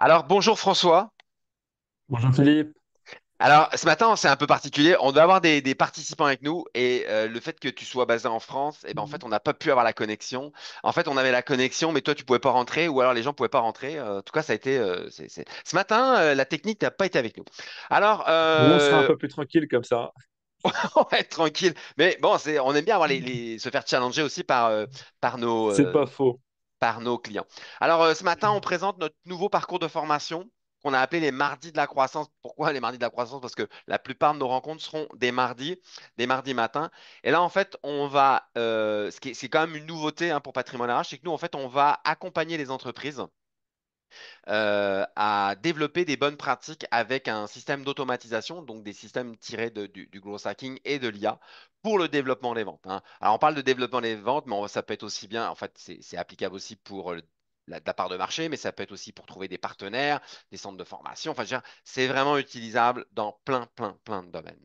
Alors, bonjour François. Bonjour Philippe. Alors, ce matin, c'est un peu particulier. On doit avoir des participants avec nous et le fait que tu sois basé en France, en fait, on n'a pas pu avoir la connexion. En fait, on avait la connexion, mais toi, tu pouvais pas rentrer ou alors les gens pouvaient pas rentrer. En tout cas, ça a été. Ce matin, la technique n'a pas été avec nous. Alors, Bon, on sera un peu plus tranquille comme ça. on va être tranquille. Mais bon, on aime bien avoir se faire challenger aussi par C'est pas faux. par nos clients. Alors, ce matin, on présente notre nouveau parcours de formation qu'on a appelé les mardis de la croissance. Pourquoi les mardis de la croissance? Parce que la plupart de nos rencontres seront des mardis matins. Et là, en fait, c'est quand même une nouveauté hein, pour Patrimoine RH, c'est que nous, en fait, on va accompagner les entreprises à développer des bonnes pratiques avec un système d'automatisation, donc des systèmes tirés du growth hacking et de l'IA pour le développement des ventes. Hein. Alors, on parle de développement des ventes, mais ça peut être aussi bien, en fait, c'est applicable aussi pour la part de marché, mais ça peut être aussi pour trouver des partenaires, des centres de formation. Enfin, je veux dire, c'est vraiment utilisable dans plein de domaines.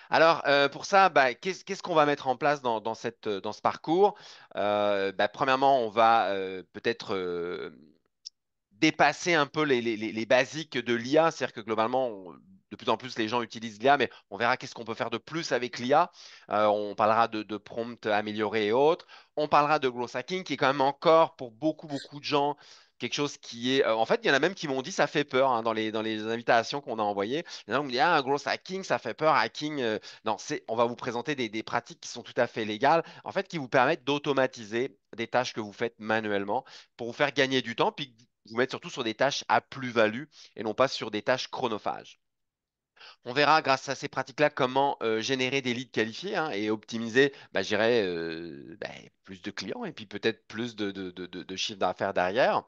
Alors, pour ça, bah, qu'est-ce qu'on va mettre en place dans ce parcours? Bah, premièrement, on va peut-être dépasser un peu les basiques de l'IA. C'est-à-dire que globalement, de plus en plus, les gens utilisent l'IA, mais on verra qu'est-ce qu'on peut faire de plus avec l'IA. On parlera de prompts améliorés et autres. On parlera de growth hacking, qui est quand même encore pour beaucoup de gens quelque chose qui est. En fait, il y en a même qui m'ont dit ça fait peur hein, dans les invitations qu'on a envoyées. Il y en a qui m'ont dit ah, un growth hacking, ça fait peur. Hacking, non, on va vous présenter des pratiques qui sont tout à fait légales, en fait, qui vous permettent d'automatiser des tâches que vous faites manuellement pour vous faire gagner du temps, puis vous mettre surtout sur des tâches à plus-value et non pas sur des tâches chronophages. On verra grâce à ces pratiques-là comment générer des leads qualifiés hein, et optimiser, bah, je dirais, plus de clients et puis peut-être plus de chiffre d'affaires derrière.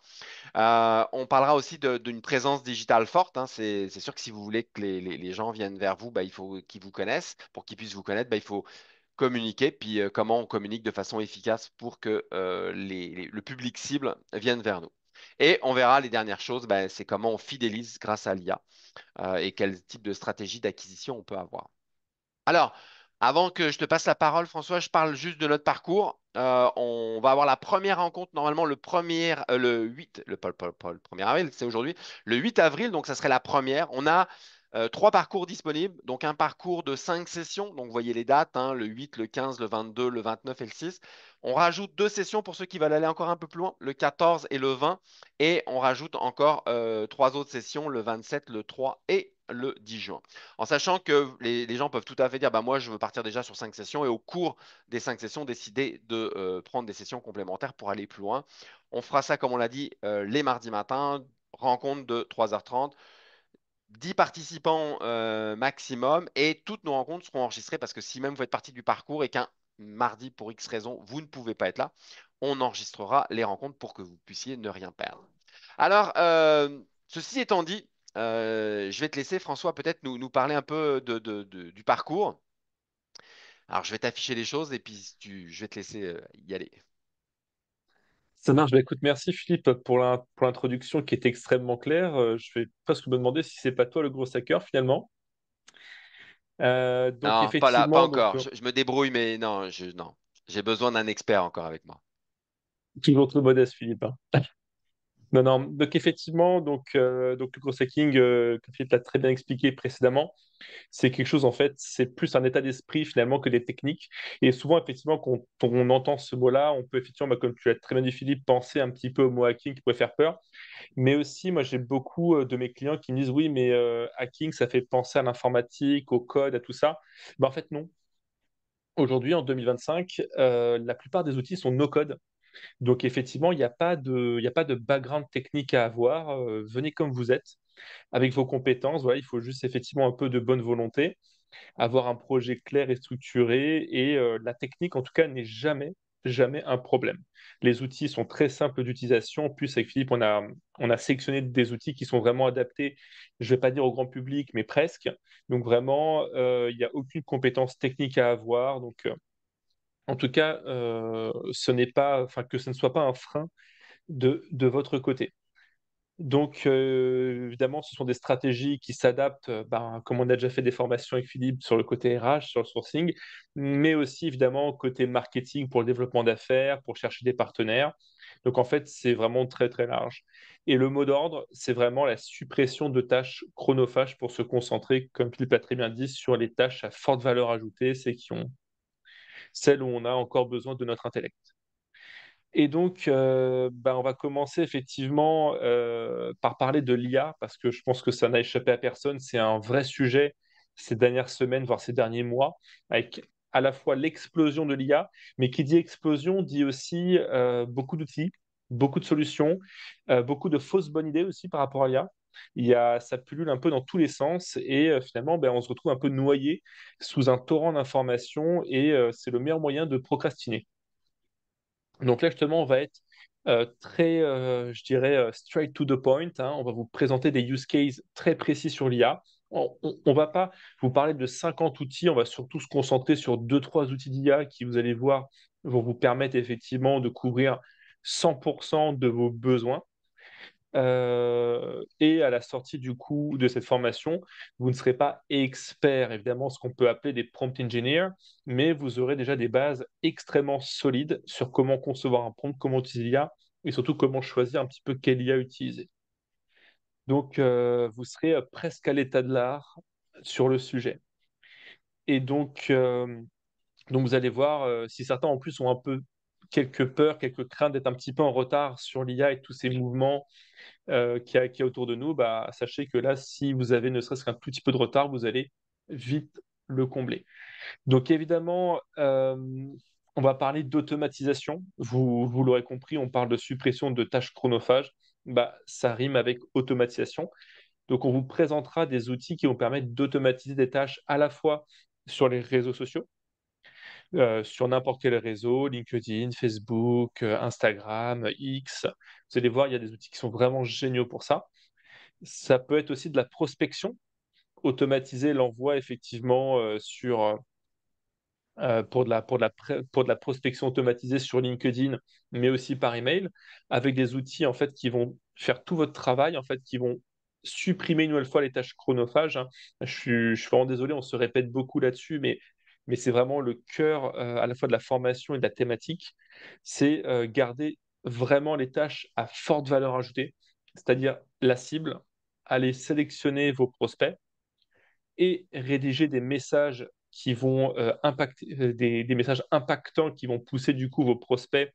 On parlera aussi d'une présence digitale forte. Hein. C'est sûr que si vous voulez que les gens viennent vers vous, bah, il faut qu'ils vous connaissent. Pour qu'ils puissent vous connaître, bah, il faut communiquer. Puis comment on communique de façon efficace pour que le public cible vienne vers nous. Et on verra les dernières choses, bah, c'est comment on fidélise grâce à l'IA et quel type de stratégie d'acquisition on peut avoir. Alors, avant que je te passe la parole, François, je parle juste de notre parcours. On va avoir la première rencontre, normalement le 8, pas le 1er avril, c'est aujourd'hui, le 8 avril, donc ça serait la première. On a trois parcours disponibles, donc un parcours de cinq sessions, donc vous voyez les dates, hein, le 8, le 15, le 22, le 29 et le 6. On rajoute deux sessions pour ceux qui veulent aller encore un peu plus loin, le 14 et le 20, et on rajoute encore trois autres sessions, le 27, le 3 et le 10 juin. En sachant que les gens peuvent tout à fait dire, bah, moi, je veux partir déjà sur cinq sessions et au cours des cinq sessions, décider de prendre des sessions complémentaires pour aller plus loin. On fera ça, comme on l'a dit, les mardis matins, rencontre de 3h30, 10 participants maximum et toutes nos rencontres seront enregistrées parce que si même vous faites partie du parcours et qu'un mardi, pour X raison, vous ne pouvez pas être là, on enregistrera les rencontres pour que vous puissiez ne rien perdre. Alors, ceci étant dit, je vais te laisser, François, peut-être nous parler un peu du parcours. Alors, je vais t'afficher les choses et puis je vais te laisser y aller. Ça marche. Bah, écoute, merci Philippe pour pour l'introduction qui est extrêmement claire. Je vais presque me demander si c'est pas toi le gros hacker finalement. Donc Non, pas là, pas effectivement, encore. Je me débrouille, mais non, non. J'ai besoin d'un expert encore avec moi. toujours trop modeste Philippe, hein. Non, non. Donc effectivement, donc le gros hacking, comme Philippe l'a très bien expliqué précédemment, c'est quelque chose, en fait, c'est plus un état d'esprit finalement que des techniques. Et souvent, effectivement, quand on entend ce mot-là, on peut effectivement, bah, comme tu l'as très bien dit, Philippe, penser un petit peu au mot hacking qui pourrait faire peur. Mais aussi, moi, j'ai beaucoup de mes clients qui me disent, oui, mais hacking, ça fait penser à l'informatique, au code, à tout ça. Ben, en fait, non. Aujourd'hui, en 2025, la plupart des outils sont no-code. Donc, effectivement, il y a pas de background technique à avoir. Venez comme vous êtes, avec vos compétences. Voilà, il faut juste effectivement un peu de bonne volonté, avoir un projet clair et structuré. Et la technique, en tout cas, n'est jamais un problème. Les outils sont très simples d'utilisation. En plus, avec Philippe, on a sélectionné des outils qui sont vraiment adaptés, je ne vais pas dire au grand public, mais presque. Donc, vraiment, il n'y a aucune compétence technique à avoir. Donc, en tout cas, ce n'est pas, enfin, que ce ne soit pas un frein de votre côté. Donc, évidemment, ce sont des stratégies qui s'adaptent, ben, comme on a déjà fait des formations avec Philippe sur le côté RH, sur le sourcing, mais aussi évidemment côté marketing pour le développement d'affaires, pour chercher des partenaires. Donc en fait, c'est vraiment très très large. Et le mot d'ordre, c'est vraiment la suppression de tâches chronophages pour se concentrer, comme Philippe l'a très bien dit, sur les tâches à forte valeur ajoutée, celles où on a encore besoin de notre intellect. Et donc, on va commencer effectivement par parler de l'IA, parce que je pense que ça n'a échappé à personne. C'est un vrai sujet ces dernières semaines, voire ces derniers mois, avec à la fois l'explosion de l'IA, mais qui dit explosion dit aussi beaucoup d'outils, beaucoup de solutions, beaucoup de fausses bonnes idées aussi par rapport à l'IA. Ça pullule un peu dans tous les sens et finalement, on se retrouve un peu noyé sous un torrent d'informations et c'est le meilleur moyen de procrastiner. Donc là, justement, on va être très, je dirais, straight to the point, hein. On va vous présenter des use cases très précis sur l'IA. On va pas vous parler de 50 outils, on va surtout se concentrer sur deux trois outils d'IA qui, vous allez voir, vont vous permettre effectivement de couvrir 100% de vos besoins. Et à la sortie du coup de cette formation, vous ne serez pas expert, évidemment, ce qu'on peut appeler des prompt engineers, mais vous aurez déjà des bases extrêmement solides sur comment concevoir un prompt, comment utiliser l'IA, et surtout comment choisir un petit peu quelle IA utiliser. Donc, vous serez presque à l'état de l'art sur le sujet. Et donc vous allez voir, si certains en plus ont un peu quelques peurs, quelques craintes d'être un petit peu en retard sur l'IA et tous ces mouvements qui a autour de nous, sachez que là, si vous avez ne serait-ce qu'un tout petit peu de retard, vous allez vite le combler. Donc évidemment, on va parler d'automatisation. Vous l'aurez compris, on parle de suppression de tâches chronophages. Ça rime avec automatisation. Donc on vous présentera des outils qui vont permettre d'automatiser des tâches à la fois sur les réseaux sociaux, sur n'importe quel réseau, LinkedIn, Facebook, Instagram, X. Vous allez voir, il y a des outils qui sont vraiment géniaux pour ça. Ça peut être aussi de la prospection, automatiser l'envoi effectivement pour de la prospection automatisée sur LinkedIn, mais aussi par email, avec des outils en fait qui vont faire tout votre travail, en fait, qui vont supprimer une nouvelle fois les tâches chronophages, hein. Je suis vraiment désolé, on se répète beaucoup là-dessus, mais c'est vraiment le cœur à la fois de la formation et de la thématique, c'est garder vraiment les tâches à forte valeur ajoutée, c'est-à-dire la cible, aller sélectionner vos prospects et rédiger des messages qui vont impacter, des messages impactants qui vont pousser du coup vos prospects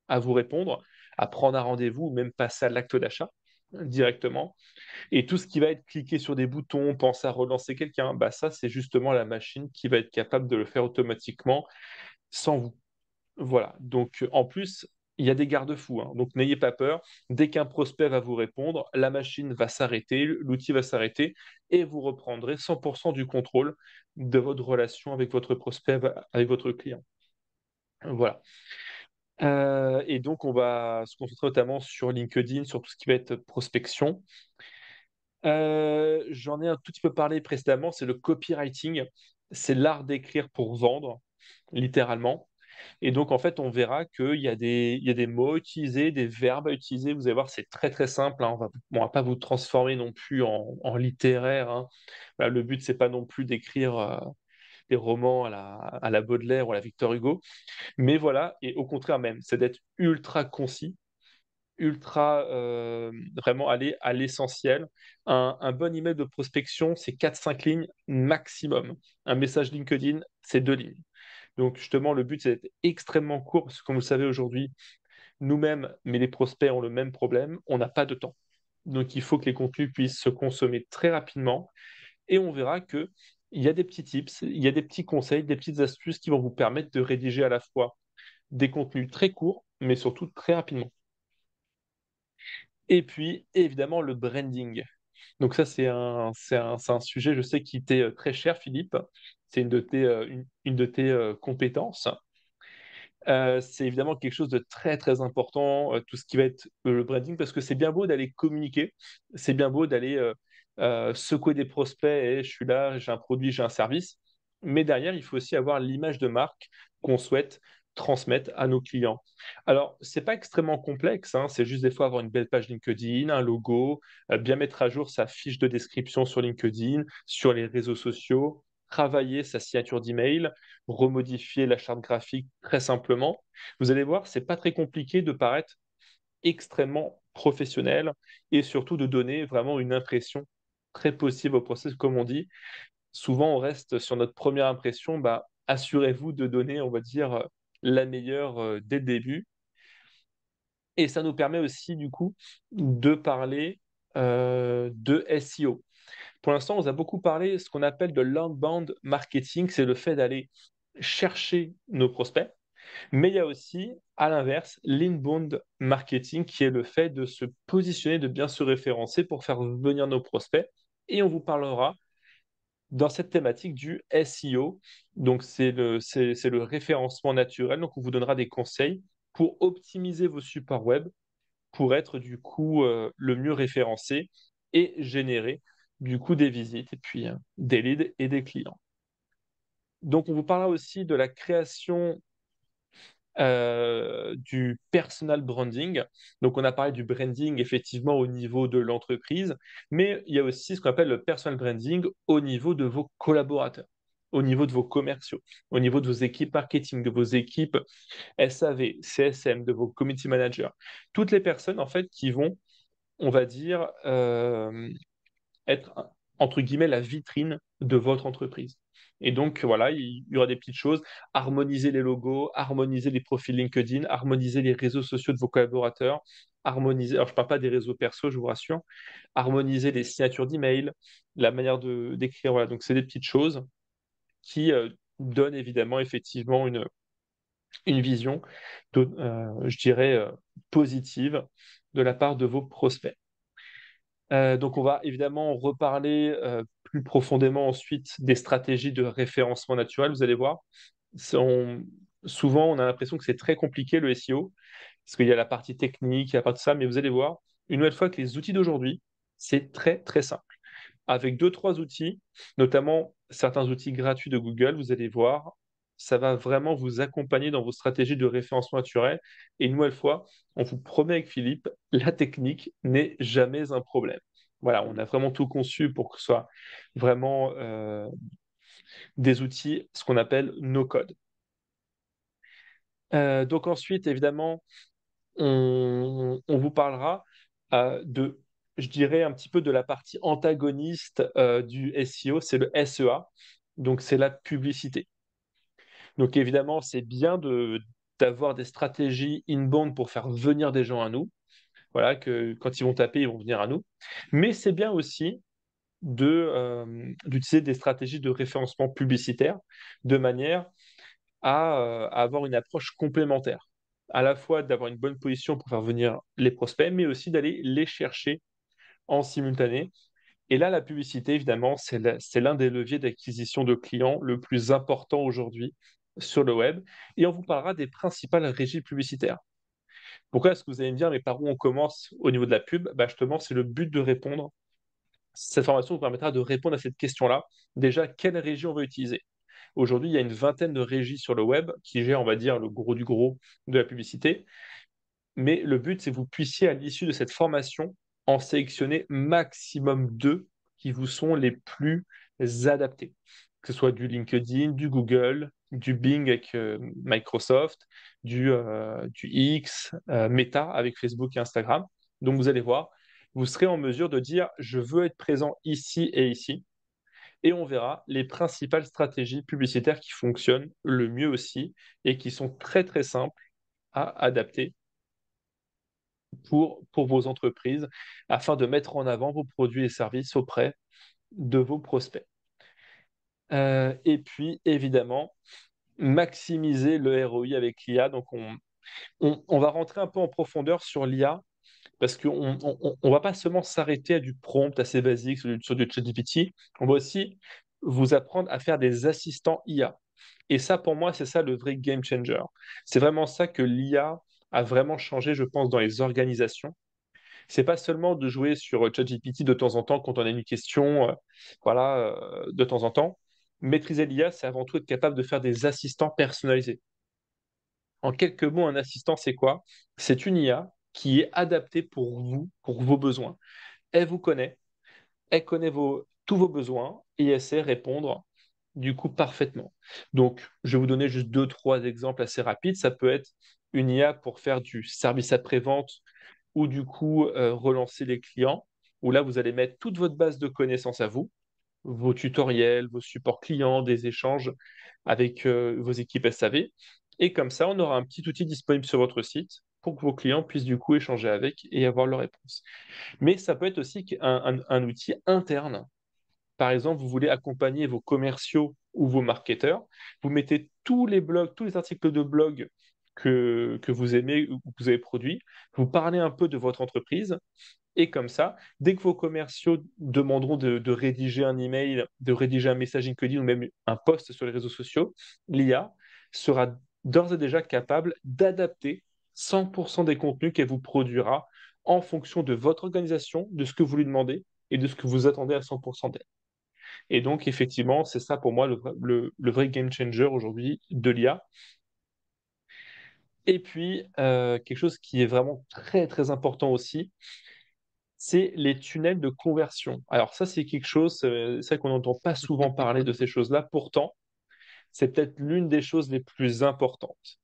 à vous répondre, à prendre un rendez-vous ou même passer à l'acte d'achat directement. Et tout ce qui va être cliqué sur des boutons, penser à relancer quelqu'un, ça c'est justement la machine qui va être capable de le faire automatiquement sans vous. Voilà. Donc, en plus, il y a des garde-fous, hein. Donc, n'ayez pas peur. Dès qu'un prospect va vous répondre, la machine va s'arrêter, l'outil va s'arrêter et vous reprendrez 100% du contrôle de votre relation avec votre prospect, avec votre client. Voilà. Et donc, on va se concentrer notamment sur LinkedIn, sur tout ce qui va être prospection. J'en ai un tout petit peu parlé précédemment, c'est le copywriting. C'est l'art d'écrire pour vendre, littéralement. Et donc, en fait, on verra il y a des mots utilisés, des verbes à utiliser. Vous allez voir, c'est très, très simple, hein. On va pas vous transformer non plus en littéraire, hein. Voilà, le but, c'est pas non plus d'écrire des romans à la Baudelaire ou à la Victor Hugo. Mais voilà, et au contraire même, c'est d'être ultra concis, ultra vraiment aller à l'essentiel. Un bon email de prospection, c'est 4 5 lignes maximum. Un message LinkedIn, c'est 2 lignes. Donc justement, le but, c'est d'être extrêmement court, parce que comme vous le savez aujourd'hui, nous-mêmes, mais les prospects ont le même problème, on n'a pas de temps. Donc il faut que les contenus puissent se consommer très rapidement, et on verra qu'il y a des petits tips, il y a des petits conseils, des petites astuces qui vont vous permettre de rédiger à la fois des contenus très courts, mais surtout très rapidement. Et puis, évidemment, le branding. Donc ça, c'est un sujet, je sais, qui t'est très cher, Philippe. C'est une de tes compétences. C'est évidemment quelque chose de très très important, tout ce qui va être le branding, parce que c'est bien beau d'aller communiquer, c'est bien beau d'aller secouer des prospects et je suis là, j'ai un produit, j'ai un service, mais derrière, il faut aussi avoir l'image de marque qu'on souhaite transmettre à nos clients. Alors, c'est pas extrêmement complexe, hein, c'est juste des fois avoir une belle page LinkedIn, un logo, bien mettre à jour sa fiche de description sur LinkedIn, sur les réseaux sociaux, travailler sa signature d'email, remodifier la charte graphique très simplement. Vous allez voir, c'est pas très compliqué de paraître extrêmement professionnelle et surtout de donner vraiment une impression très positive au process. Comme on dit, souvent on reste sur notre première impression, bah, assurez-vous de donner, on va dire, la meilleure dès le début. Et ça nous permet aussi, du coup, de parler de SEO. Pour l'instant, on vous a beaucoup parlé de ce qu'on appelle de l'outbound marketing, c'est le fait d'aller chercher nos prospects. Mais il y a aussi, à l'inverse, l'inbound marketing, qui est le fait de se positionner, de bien se référencer pour faire venir nos prospects. Et on vous parlera dans cette thématique du SEO. Donc, c'est le référencement naturel. Donc, on vous donnera des conseils pour optimiser vos supports web, pour être du coup le mieux référencé et générer du coup des visites et puis des leads et des clients. Donc, on vous parlera aussi de la création du personal branding. Donc, on a parlé du branding effectivement au niveau de l'entreprise, mais il y a aussi ce qu'on appelle le personal branding au niveau de vos collaborateurs, au niveau de vos commerciaux, au niveau de vos équipes marketing, de vos équipes SAV, CSM, de vos community managers. Toutes les personnes en fait qui vont, on va dire, être, entre guillemets, la vitrine de votre entreprise. Et donc, voilà, il y aura des petites choses, harmoniser les logos, harmoniser les profils LinkedIn, harmoniser les réseaux sociaux de vos collaborateurs, harmoniser, alors je ne parle pas des réseaux perso, je vous rassure, harmoniser les signatures d'email, la manière d'écrire, voilà. Donc, c'est des petites choses qui donnent évidemment, effectivement, une vision, je dirais, positive de la part de vos prospects. Donc, on va évidemment reparler plus profondément ensuite des stratégies de référencement naturel. Vous allez voir, souvent on a l'impression que c'est très compliqué le SEO, parce qu'il y a la partie technique, il y a la partie ça, mais vous allez voir, une nouvelle fois que les outils d'aujourd'hui, c'est très très simple. Avec deux, trois outils, notamment certains outils gratuits de Google, vous allez voir, ça va vraiment vous accompagner dans vos stratégies de référencement naturel. Et une nouvelle fois, on vous promet avec Philippe, la technique n'est jamais un problème. Voilà, on a vraiment tout conçu pour que ce soit vraiment des outils, ce qu'on appelle no-code. Donc ensuite, évidemment, on vous parlera de, je dirais, un petit peu de la partie antagoniste du SEO, c'est le SEA, donc c'est la publicité. Donc évidemment, c'est bien d'avoir des stratégies inbound pour faire venir des gens à nous. Voilà, que quand ils vont taper, ils vont venir à nous. Mais c'est bien aussi d'utiliser des stratégies de référencement publicitaire de manière à avoir une approche complémentaire. À la fois d'avoir une bonne position pour faire venir les prospects, mais aussi d'aller les chercher en simultané. Et là, la publicité, évidemment, c'est l'un des leviers d'acquisition de clients le plus important aujourd'hui sur le web. Et on vous parlera des principales régies publicitaires. Pourquoi est-ce que vous allez me dire, mais par où on commence au niveau de la pub? Bah, justement, c'est le but de répondre. Cette formation vous permettra de répondre à cette question-là. Déjà, quelle régie on va utiliser? Aujourd'hui, il y a une vingtaine de régies sur le web qui gèrent, on va dire, le gros du gros de la publicité. Mais le but, c'est que vous puissiez, à l'issue de cette formation, en sélectionner maximum deux qui vous sont les plus adaptés. Que ce soit du LinkedIn, du Google, du Bing avec Microsoft, du X, Meta avec Facebook et Instagram. Donc, vous allez voir, vous serez en mesure de dire, je veux être présent ici et ici. Et on verra les principales stratégies publicitaires qui fonctionnent le mieux aussi et qui sont très très simples à adapter pour vos entreprises afin de mettre en avant vos produits et services auprès de vos prospects. Et puis, évidemment, maximiser le ROI avec l'IA. Donc, on va rentrer un peu en profondeur sur l'IA parce qu'on ne va pas seulement s'arrêter à du prompt assez basique sur du ChatGPT, on va aussi vous apprendre à faire des assistants IA. Et ça, pour moi, c'est ça le vrai game changer. C'est vraiment ça que l'IA a vraiment changé, je pense, dans les organisations. C'est pas seulement de jouer sur ChatGPT de temps en temps quand on a une question, voilà, de temps en temps. Maîtriser l'IA, c'est avant tout être capable de faire des assistants personnalisés. En quelques mots, un assistant, c'est quoi? C'est une IA qui est adaptée pour vous, pour vos besoins. Elle vous connaît, elle connaît tous vos besoins et elle sait répondre du coup parfaitement. Donc, je vais vous donner juste deux, trois exemples assez rapides. Ça peut être une IA pour faire du service après-vente ou du coup relancer les clients, où là, vous allez mettre toute votre base de connaissances à vous, vos tutoriels, vos supports clients, des échanges avec vos équipes SAV. Et comme ça, on aura un petit outil disponible sur votre site pour que vos clients puissent du coup échanger avec et avoir leurs réponses. Mais ça peut être aussi un outil interne. Par exemple, vous voulez accompagner vos commerciaux ou vos marketeurs, vous mettez tous les blogs, tous les articles de blog que vous aimez ou que vous avez produits, vous parlez un peu de votre entreprise, et comme ça, dès que vos commerciaux demanderont de rédiger un email, de rédiger un message LinkedIn ou même un post sur les réseaux sociaux, l'IA sera d'ores et déjà capable d'adapter 100% des contenus qu'elle vous produira en fonction de votre organisation, de ce que vous lui demandez et de ce que vous attendez à 100% d'elle. Et donc, effectivement, c'est ça pour moi le vrai game changer aujourd'hui de l'IA. Et puis, quelque chose qui est vraiment très, très important aussi, c'est les tunnels de conversion. Alors ça, c'est quelque chose, c'est vrai qu'on n'entend pas souvent parler de ces choses-là. Pourtant, c'est peut-être l'une des choses les plus importantes.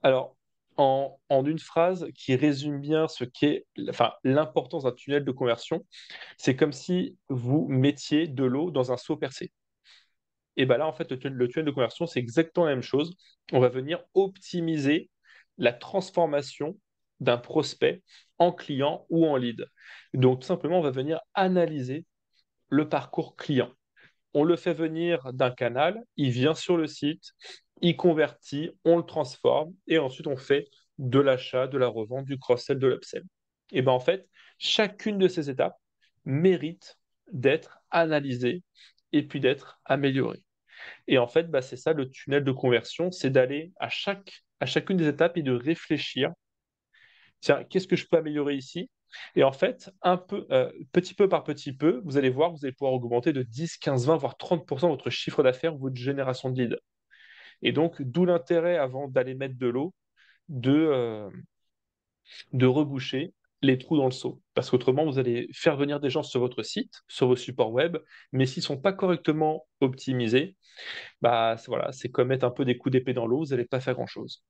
Alors, en une phrase qui résume bien ce qu'est, enfin, l'importance d'un tunnel de conversion, c'est comme si vous mettiez de l'eau dans un seau percé. Et bien là, en fait, le tunnel de conversion, c'est exactement la même chose. On va venir optimiser la transformation d'un prospect en client ou en lead. Donc, tout simplement, on va venir analyser le parcours client. On le fait venir d'un canal, il vient sur le site, il convertit, on le transforme et ensuite on fait de l'achat, de la revente, du cross-sell, de l'upsell. Et bien en fait, chacune de ces étapes mérite d'être analysée et puis d'être améliorée. Et en fait, bah, c'est ça le tunnel de conversion, c'est d'aller à chacune des étapes et de réfléchir, tiens, qu'est-ce que je peux améliorer ici? Et en fait, petit peu par petit peu, vous allez voir, vous allez pouvoir augmenter de 10, 15, 20, voire 30% votre chiffre d'affaires, votre génération de leads. Et donc, d'où l'intérêt, avant d'aller mettre de l'eau, de, euh, de reboucher les trous dans le seau. Parce qu'autrement, vous allez faire venir des gens sur votre site, sur vos supports web, mais s'ils ne sont pas correctement optimisés, bah voilà, c'est comme mettre un peu des coups d'épée dans l'eau, vous n'allez pas faire grand-chose.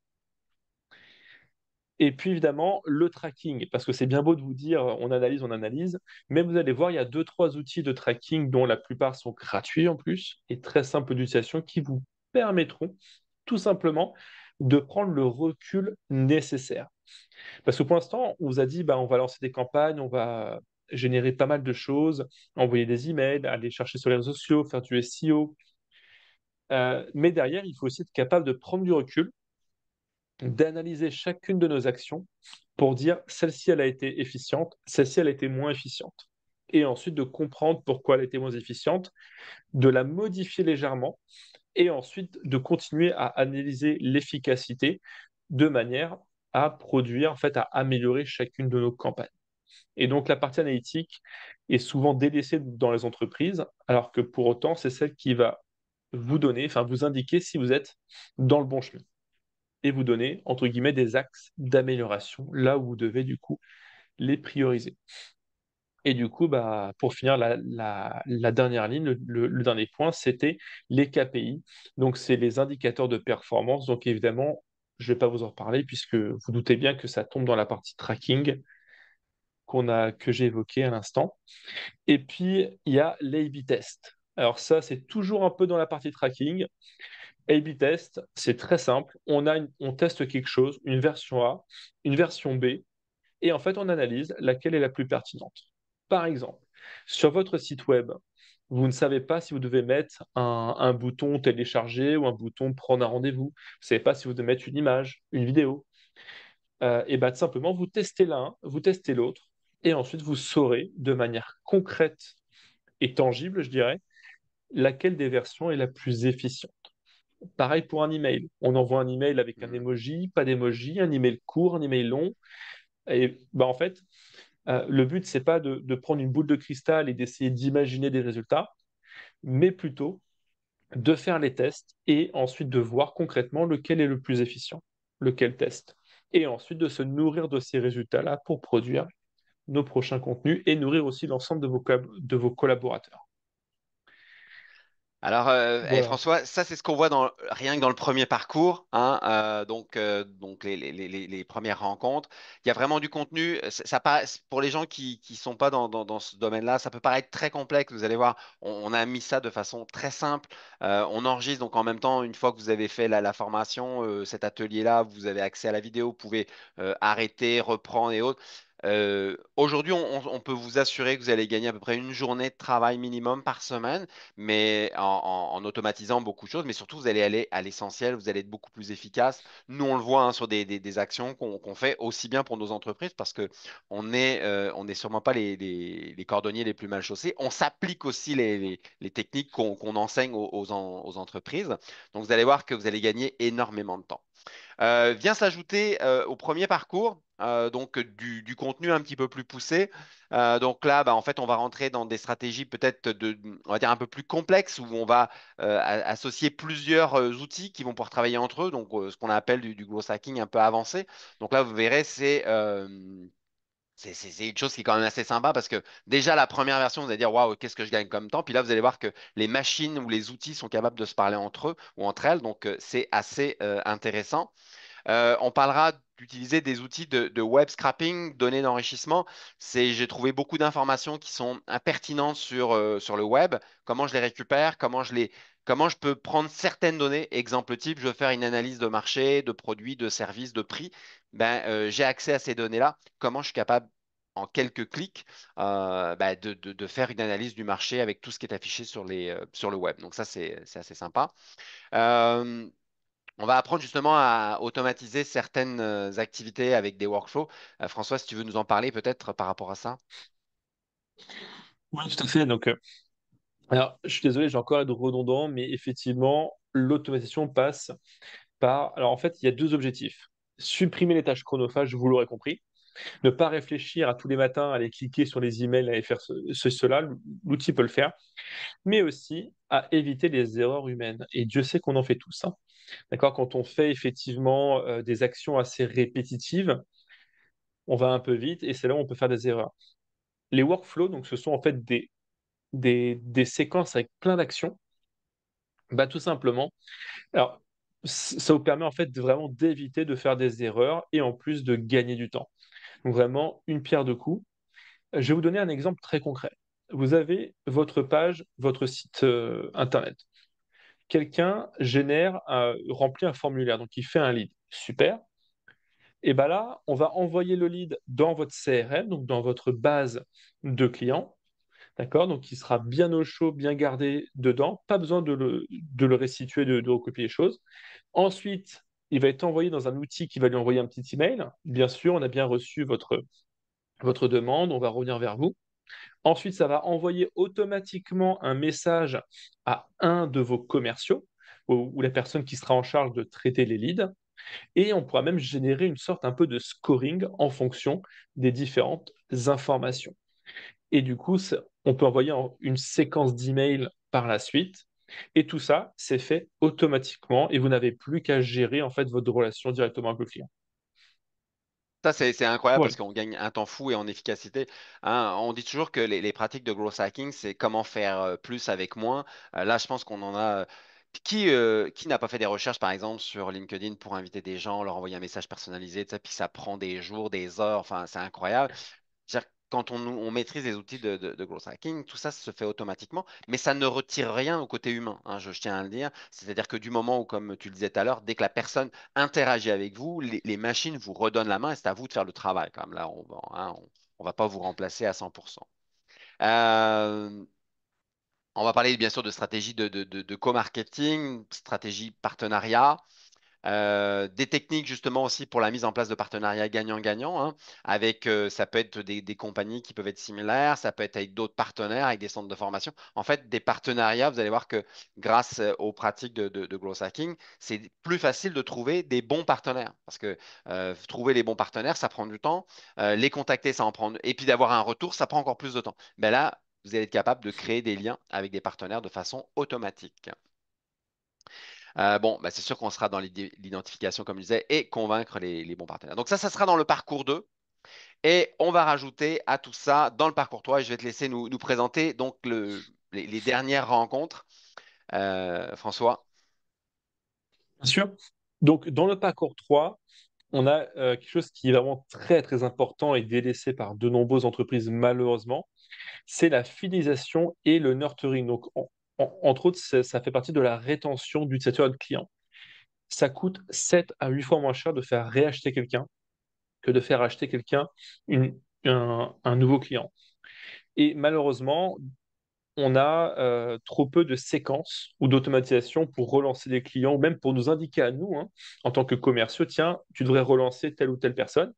Et puis évidemment, le tracking, parce que c'est bien beau de vous dire on analyse, mais vous allez voir, il y a deux, trois outils de tracking dont la plupart sont gratuits en plus et très simples d'utilisation qui vous permettront tout simplement de prendre le recul nécessaire. Parce que pour l'instant, on vous a dit, bah, on va lancer des campagnes, on va générer pas mal de choses, envoyer des emails, aller chercher sur les réseaux sociaux, faire du SEO. Mais derrière, il faut aussi être capable de prendre du recul, d'analyser chacune de nos actions pour dire celle-ci, elle a été efficiente, celle-ci, elle a été moins efficiente. Et ensuite de comprendre pourquoi elle a été moins efficiente, de la modifier légèrement et ensuite de continuer à analyser l'efficacité de manière à produire, en fait, à améliorer chacune de nos campagnes. Et donc la partie analytique est souvent délaissée dans les entreprises, alors que pour autant, c'est celle qui va vous donner, enfin vous indiquer si vous êtes dans le bon chemin et vous donner, entre guillemets, des axes d'amélioration, là où vous devez du coup les prioriser. Et du coup, bah, pour finir, la dernière ligne, le dernier point, c'était les KPI. Donc, c'est les indicateurs de performance. Donc, évidemment, je ne vais pas vous en reparler puisque vous doutez bien que ça tombe dans la partie tracking que j'ai évoquée à l'instant. Et puis, il y a l'A/B test. Alors ça, c'est toujours un peu dans la partie tracking. A/B test, c'est très simple. On teste quelque chose, une version A, une version B, et en fait, on analyse laquelle est la plus pertinente. Par exemple, sur votre site web, vous ne savez pas si vous devez mettre un bouton télécharger ou un bouton prendre un rendez-vous. Vous ne savez pas si vous devez mettre une image, une vidéo. Et bien, tout simplement, vous testez l'un, vous testez l'autre, et ensuite, vous saurez de manière concrète et tangible, je dirais, laquelle des versions est la plus efficiente. Pareil pour un email. On envoie un email avec un Hmm. emoji, pas d'emoji, un email court, un email long. Et ben en fait, le but, c'est pas de prendre une boule de cristal et d'essayer d'imaginer des résultats, mais plutôt de faire les tests et ensuite de voir concrètement lequel est le plus efficient, lequel test. Et ensuite de se nourrir de ces résultats-là pour produire nos prochains contenus et nourrir aussi l'ensemble de vos collaborateurs. Alors, Voilà. François, ça c'est ce qu'on voit rien que dans le premier parcours, hein, donc les premières rencontres. Il y a vraiment du contenu. Pour les gens qui sont pas dans ce domaine-là, ça peut paraître très complexe. Vous allez voir, on a mis ça de façon très simple. On enregistre donc en même temps, une fois que vous avez fait la formation, cet atelier-là, vous avez accès à la vidéo, vous pouvez arrêter, reprendre et autres. Aujourd'hui, on peut vous assurer que vous allez gagner à peu près une journée de travail minimum par semaine, mais en automatisant beaucoup de choses, mais surtout vous allez aller à l'essentiel, vous allez être beaucoup plus efficace. Nous, on le voit hein, sur des actions qu'on fait aussi bien pour nos entreprises parce que on n'est sûrement pas les cordonniers les plus mal chaussés. On s'applique aussi les techniques qu'on enseigne aux entreprises. Donc, vous allez voir que vous allez gagner énormément de temps. Vient s'ajouter au premier parcours, donc du contenu un petit peu plus poussé. Donc là, bah, en fait, on va rentrer dans des stratégies peut-être on va dire un peu plus complexes où on va associer plusieurs outils qui vont pouvoir travailler entre eux. Donc ce qu'on appelle du growth hacking un peu avancé. Donc là, vous verrez, c'est une chose qui est quand même assez sympa parce que déjà la première version, vous allez dire waouh, qu'est-ce que je gagne comme temps. Puis là, vous allez voir que les machines ou les outils sont capables de se parler entre eux ou entre elles. Donc c'est assez intéressant. On parlera d'utiliser des outils de web scrapping, données d'enrichissement. J'ai trouvé beaucoup d'informations qui sont impertinentes sur le web. Comment je les récupère, comment je peux prendre certaines données. Exemple type, je veux faire une analyse de marché, de produits, de services, de prix. Ben, j'ai accès à ces données-là. Comment je suis capable, en quelques clics, de faire une analyse du marché avec tout ce qui est affiché sur le web. Donc ça, c'est assez sympa. Euh, on va apprendre justement à automatiser certaines activités avec des workflows. François, si tu veux nous en parler peut-être par rapport à ça. Oui, tout à fait. Donc, alors, je suis désolé, j'ai encore être redondant, mais effectivement, l'automatisation passe par. Alors, en fait, il y a deux objectifs. Supprimer les tâches chronophages, vous l'aurez compris. Ne pas réfléchir à tous les matins, à aller cliquer sur les emails, à aller faire cela. L'outil peut le faire. Mais aussi à éviter les erreurs humaines. Et Dieu sait qu'on en fait tous, hein. D'accord? Quand on fait effectivement des actions assez répétitives, on va un peu vite et c'est là où on peut faire des erreurs. Les workflows, donc, ce sont en fait des séquences avec plein d'actions. Bah, tout simplement. Alors, ça vous permet en fait vraiment d'éviter de faire des erreurs et en plus de gagner du temps. Donc, vraiment, une pierre deux coups. Je vais vous donner un exemple très concret. Vous avez votre page, votre site internet. Quelqu'un remplit un formulaire, donc il fait un lead. Super. Et bien là, on va envoyer le lead dans votre CRM, donc dans votre base de clients. D'accord? Donc il sera bien au chaud, bien gardé dedans. Pas besoin de le restituer, de recopier les choses. Ensuite, il va être envoyé dans un outil qui va lui envoyer un petit email. Bien sûr, on a bien reçu votre demande, on va revenir vers vous. Ensuite, ça va envoyer automatiquement un message à un de vos commerciaux ou la personne qui sera en charge de traiter les leads. Et on pourra même générer une sorte un peu de scoring en fonction des différentes informations. Et du coup, on peut envoyer une séquence d'emails par la suite. Et tout ça, c'est fait automatiquement et vous n'avez plus qu'à gérer en fait votre relation directement avec le client. Ça, c'est incroyable Voilà. parce qu'on gagne un temps fou et en efficacité. Hein, on dit toujours que les pratiques de growth hacking, c'est comment faire plus avec moins. Là, je pense qu'on en a. Qui n'a pas fait des recherches, par exemple, sur LinkedIn pour inviter des gens, leur envoyer un message personnalisé, tu sais, puis ça prend des jours, des heures, enfin, c'est incroyable. C'est-à-dire que quand on maîtrise les outils de growth hacking, tout ça se fait automatiquement, mais ça ne retire rien au côté humain, hein, je tiens à le dire. C'est-à-dire que du moment où, comme tu le disais tout à l'heure, dès que la personne interagit avec vous, les machines vous redonnent la main et c'est à vous de faire le travail. Quand même. Là, on va pas vous remplacer à 100%. Euh, on va parler bien sûr de stratégie de co-marketing, stratégie partenariat. Des techniques justement aussi pour la mise en place de partenariats gagnant-gagnant, hein, avec ça peut être des compagnies qui peuvent être similaires, ça peut être avec d'autres partenaires, avec des centres de formation. En fait, des partenariats, vous allez voir que grâce aux pratiques de growth hacking, c'est plus facile de trouver des bons partenaires. Parce que trouver les bons partenaires, ça prend du temps. Les contacter, ça en prend. Et puis d'avoir un retour, ça prend encore plus de temps. Ben là, vous allez être capable de créer des liens avec des partenaires de façon automatique. Bon, bah, c'est sûr qu'on sera dans l'identification, comme je disais, et convaincre les bons partenaires. Donc ça sera dans le parcours 2. Et on va rajouter à tout ça dans le parcours 3. Et je vais te laisser nous présenter donc les dernières rencontres. François? Bien sûr. Donc, dans le parcours 3, on a quelque chose qui est vraiment très, très important et délaissé par de nombreuses entreprises, malheureusement, c'est la fidélisation et le nurturing. Donc, entre autres, ça fait partie de la rétention d'utilisateurs et de clients. Ça coûte 7 à 8 fois moins cher de faire réacheter quelqu'un que de faire acheter quelqu'un une- un nouveau client. Et malheureusement, on a trop peu de séquences ou d'automatisation pour relancer des clients, ou même pour nous indiquer à nous, hein, en tant que commerciaux, tiens, tu devrais relancer telle ou telle personne.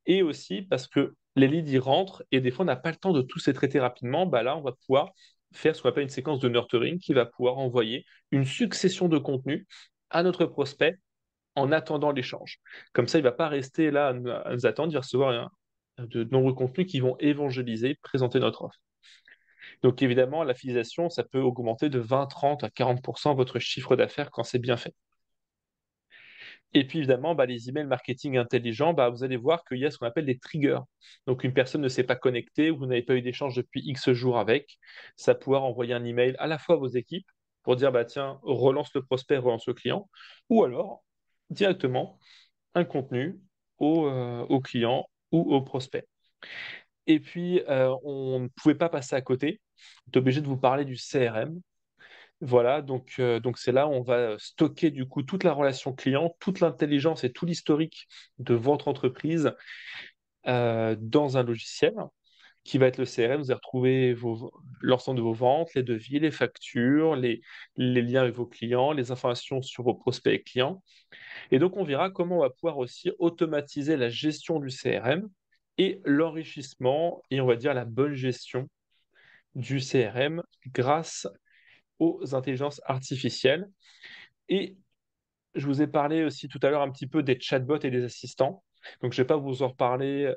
Et aussi parce que les leads y rentrent et des fois on n'a pas le temps de tous les traiter rapidement, bah là on va pouvoir faire ce qu'on appelle une séquence de nurturing qui va pouvoir envoyer une succession de contenus à notre prospect en attendant l'échange. Comme ça, il ne va pas rester là à nous attendre, il va recevoir de nombreux contenus qui vont évangéliser, présenter notre offre. Donc évidemment, la fidélisation, ça peut augmenter de 20, 30 à 40% votre chiffre d'affaires quand c'est bien fait. Et puis évidemment, bah, les emails marketing intelligents, bah, vous allez voir qu'il y a ce qu'on appelle des triggers. Donc une personne ne s'est pas connectée ou vous n'avez pas eu d'échange depuis X jours avec, ça pouvoir envoyer un email à la fois à vos équipes pour dire bah, tiens, relance le prospect, relance le client, ou alors directement un contenu au client ou au prospect. Et puis, on ne pouvait pas passer à côté. On est obligé de vous parler du CRM. Voilà, donc c'est là où on va stocker du coup toute la relation client, toute l'intelligence et tout l'historique de votre entreprise dans un logiciel qui va être le CRM. Vous allez retrouver l'ensemble de vos ventes, les devis, les factures, les liens avec vos clients, les informations sur vos prospects et clients. Et donc, on verra comment on va pouvoir aussi automatiser la gestion du CRM et l'enrichissement et on va dire la bonne gestion du CRM grâce aux intelligences artificielles. Et je vous ai parlé aussi tout à l'heure un petit peu des chatbots et des assistants. Donc, je ne vais pas vous en reparler,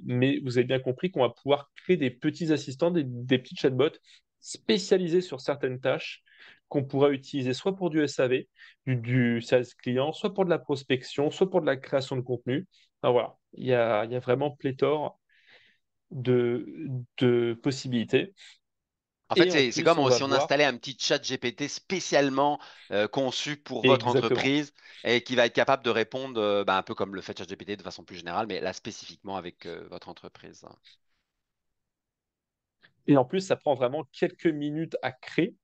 mais vous avez bien compris qu'on va pouvoir créer des petits assistants, des petits chatbots spécialisés sur certaines tâches qu'on pourra utiliser soit pour du SAV, du service client, soit pour de la prospection, soit pour de la création de contenu. Alors voilà, il y a vraiment pléthore de, de possibilités. En fait, Et en c'est plus, comme on va si on voir installait un petit chat GPT spécialement conçu pour votre exactement. entreprise et qui va être capable de répondre un peu comme le fait ChatGPT de façon plus générale, mais là spécifiquement avec votre entreprise. Et en plus, ça prend vraiment quelques minutes à créer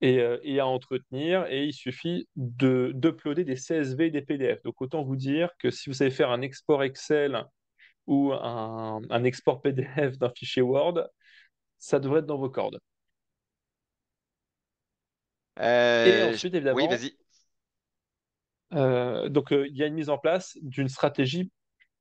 et à entretenir. Et il suffit d'uploader des CSV et des PDF. Donc, autant vous dire que si vous savez faire un export Excel ou un export PDF d'un fichier Word, ça devrait être dans vos cordes. Et ensuite, Oui, évidemment, vas-y. il y a une mise en place d'une stratégie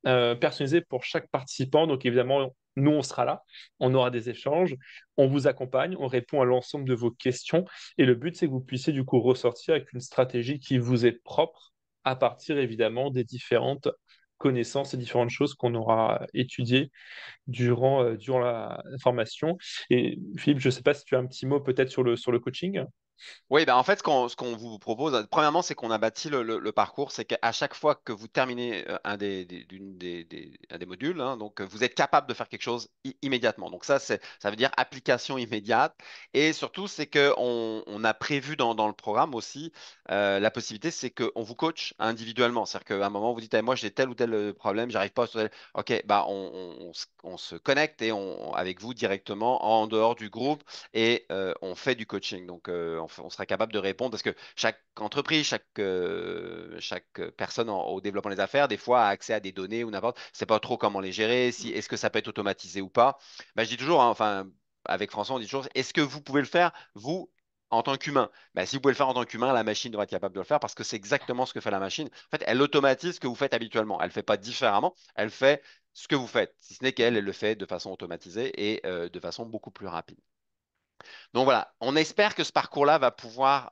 personnalisée pour chaque participant. Donc évidemment, nous, on sera là, on aura des échanges, on vous accompagne, on répond à l'ensemble de vos questions. Et le but, c'est que vous puissiez du coup ressortir avec une stratégie qui vous est propre à partir évidemment des différentes connaissances et différentes choses qu'on aura étudiées durant la formation. Et Philippe, je ne sais pas si tu as un petit mot peut-être sur le coaching. Oui, ben en fait, ce qu'on vous propose, premièrement, c'est qu'on a bâti le parcours. C'est qu'à chaque fois que vous terminez un des modules, hein, donc vous êtes capable de faire quelque chose immédiatement. Donc ça veut dire application immédiate. Et surtout, c'est qu'on a prévu dans le programme aussi la possibilité, c'est qu'on vous coach individuellement. C'est-à-dire qu'à un moment, vous dites, eh, moi, j'ai tel ou tel problème, j'arrive pas à sur tel. OK, bah, on se connecte et avec vous directement en dehors du groupe et on fait du coaching. Donc, on sera capable de répondre parce que chaque entreprise, chaque personne au développement des affaires, des fois, a accès à des données ou n'importe. C'est pas trop comment les gérer, si est-ce que ça peut être automatisé ou pas. Ben, je dis toujours, hein, enfin, avec François, on dit toujours, est-ce que vous pouvez le faire, vous, en tant qu'humain? Ben, si vous pouvez le faire en tant qu'humain, la machine doit être capable de le faire parce que c'est exactement ce que fait la machine. En fait, elle automatise ce que vous faites habituellement. Elle ne fait pas différemment, elle fait ce que vous faites, si ce n'est qu'elle, elle le fait de façon automatisée et de façon beaucoup plus rapide. Donc voilà, on espère que ce parcours-là va pouvoir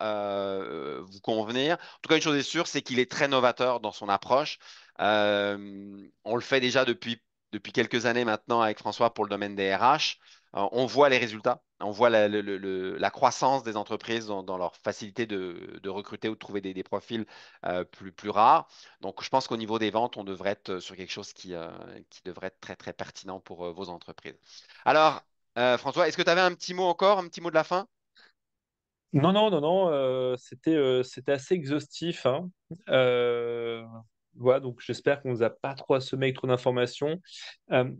vous convenir. En tout cas, une chose est sûre, c'est qu'il est très novateur dans son approche. On le fait déjà depuis quelques années maintenant avec François pour le domaine des RH. On voit les résultats, on voit la croissance des entreprises dans leur facilité de recruter ou de trouver des profils plus rares. Donc je pense qu'au niveau des ventes, on devrait être sur quelque chose qui devrait être très très pertinent pour vos entreprises. Alors, François, est-ce que tu avais un petit mot encore, un petit mot de la fin? Non, non, non, non, c'était assez exhaustif, hein. Euh, voilà, donc j'espère qu'on vous a pas trop assommé avec trop d'informations.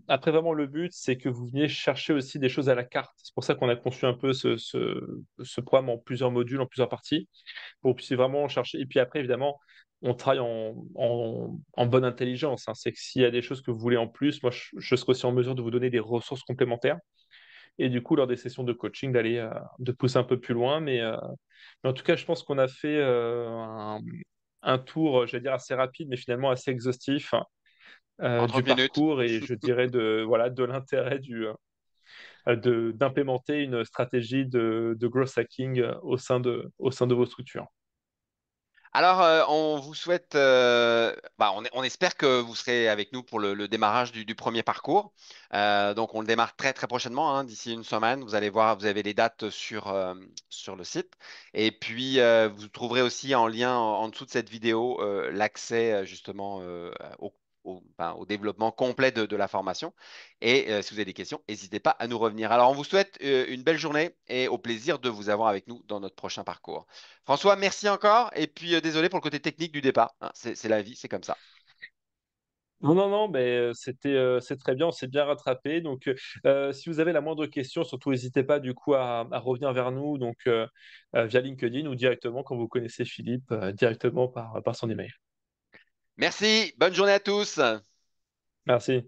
Après, vraiment, le but, c'est que vous veniez chercher aussi des choses à la carte. C'est pour ça qu'on a conçu un peu ce programme en plusieurs modules, en plusieurs parties, pour que vous puissiez vraiment chercher. Et puis après, évidemment, on travaille en bonne intelligence, hein. C'est que s'il y a des choses que vous voulez en plus, moi, je serai aussi en mesure de vous donner des ressources complémentaires. Et du coup, lors des sessions de coaching, de pousser un peu plus loin. Mais en tout cas, je pense qu'on a fait un tour, j'allais dire assez rapide, mais finalement assez exhaustif, En du 30 minutes. parcours et je dirais voilà, de l'intérêt d'implémenter une stratégie de growth hacking au sein de vos structures. Alors, on vous souhaite, on espère que vous serez avec nous pour le démarrage du premier parcours. Donc, on le démarre très très prochainement, hein, d'ici une semaine. Vous allez voir, vous avez les dates sur le site. Et puis, vous trouverez aussi en lien en dessous de cette vidéo l'accès justement au développement complet de la formation. Et si vous avez des questions, n'hésitez pas à nous revenir. Alors, on vous souhaite une belle journée et au plaisir de vous avoir avec nous dans notre prochain parcours. François, merci encore. Et puis, désolé pour le côté technique du départ, hein. C'est la vie, c'est comme ça. Non, non, non, mais c'est très bien, on s'est bien rattrapé. Donc, si vous avez la moindre question, surtout n'hésitez pas du coup à revenir vers nous, donc via LinkedIn ou directement quand vous connaissez Philippe, directement par son email. Merci. Bonne journée à tous. Merci.